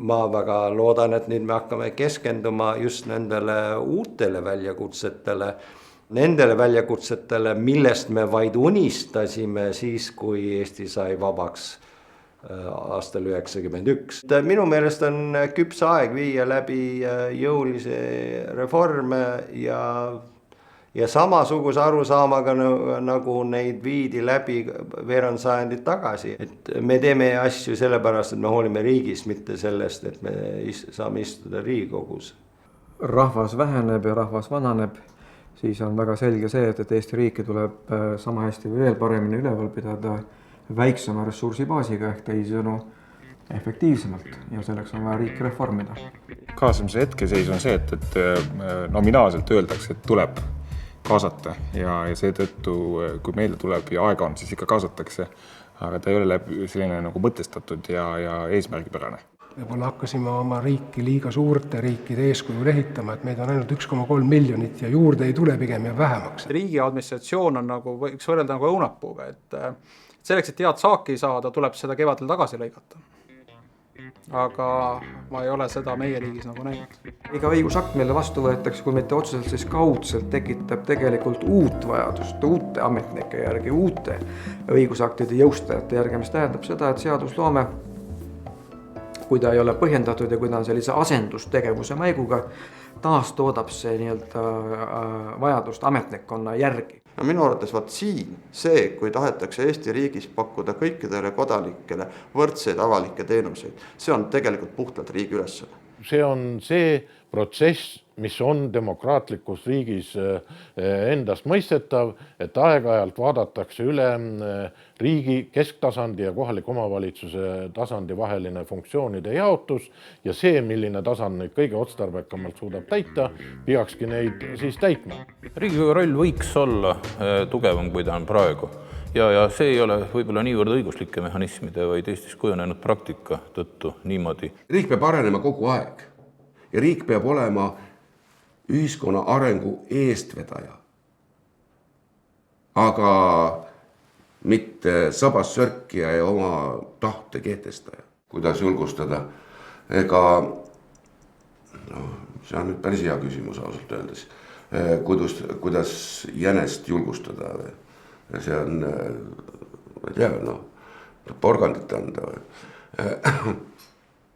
ma väga loodan, et nüüd me hakkame keskenduma just nendele uutele väljakutsetele. Nendele väljakutsetele, millest me vaid unistasime siis, kui Eesti sai vabaks aastal 1991. Minu meelest on küps aeg viia läbi jõulisi reforme ja samasuguse arusaamaga nagu neid viidi läbi veerand sajandit tagasi. Et me teeme asju sellepärast, et me hoolime riigist, mitte sellest, et me saame istuda Riigikogus. Rahvas väheneb ja rahvas vananeb, siis on väga selge see, et Eesti riiki tuleb sama hästi või veel paremini üleval pidada väiksema ressursibaasiga ehk teisisõnu efektiivsemalt ja selleks on vaja riiki reformida. Kaasamise hetkeseis on see, et nominaalselt öeldakse, et tuleb kaasata ja seetõttu, kui meile tuleb ja aega on, siis ikka kaasatakse, aga ta ei ole selline nagu mõtestatud ja eesmärgipärane. Võib-olla hakkasime oma riiki liiga suurte riikide eeskujul ehitama, et meid on ainult 1,3 miljonit ja juurde ei tule pigem ja vähemaks. Riigi administratsioon on nagu, võiks võrrelda nagu õunapuuga, et selleks, et head saaki saada, tuleb seda kevadel tagasi lõigata. Aga ma ei ole seda meie riigis nagu näinud. Iga õigusakt meile vastu võetakse, kui mitte otseselt, siis kaudselt tekitab tegelikult uut vajadust, uute ametnike järgi, uute õigusaktide jõustajate järgi, mis tähendab seda, et seadusloome, kui ta ei ole põhjendatud ja kui ta on sellise asendustegevuse maiguga, taas toodab see vajadust ametnikkonna järgi. No minu arvates vaat siin see, kui tahetakse Eesti riigis pakkuda kõikidele kodanikele võrdseid avalikke teenuseid, see on tegelikult puhtalt riigi ülesanne. See on see protsess, mis on demokraatlikus riigis endast mõistetav, et aeg-ajalt vaadatakse üle riigi kesktasandi ja kohaliku omavalitsuse tasandi vaheline funktsioonide jaotus ja see, milline tasand neid kõige otstarbekamalt suudab täita, peakski neid siis täitma. Riigikogu roll võiks olla tugevam, kui ta on praegu. Ja see ei ole võib-olla niivõrd õiguslike mehhanismide, vaid Eestis kujunenud praktika tõttu niimoodi. Riik peab arenema kogu aeg ja riik peab olema ühiskonna arengu eestvedaja, aga mitte sabassörkija ja oma tahte kehtestaja. Kuidas julgustada? Ega, see on nüüd päris hea küsimus ausalt öeldes. Kuidas jänest julgustada? See on, ma ei tea, porgandit anda.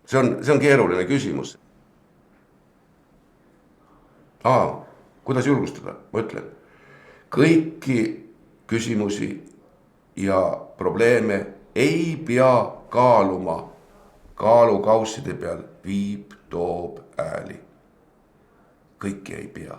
See on keeruline küsimus. Kuidas julgustada? Ma ütlen, kõiki küsimusi ja probleeme ei pea kaaluma kaalukausside peal viib, toob ääli. Kõiki ei pea.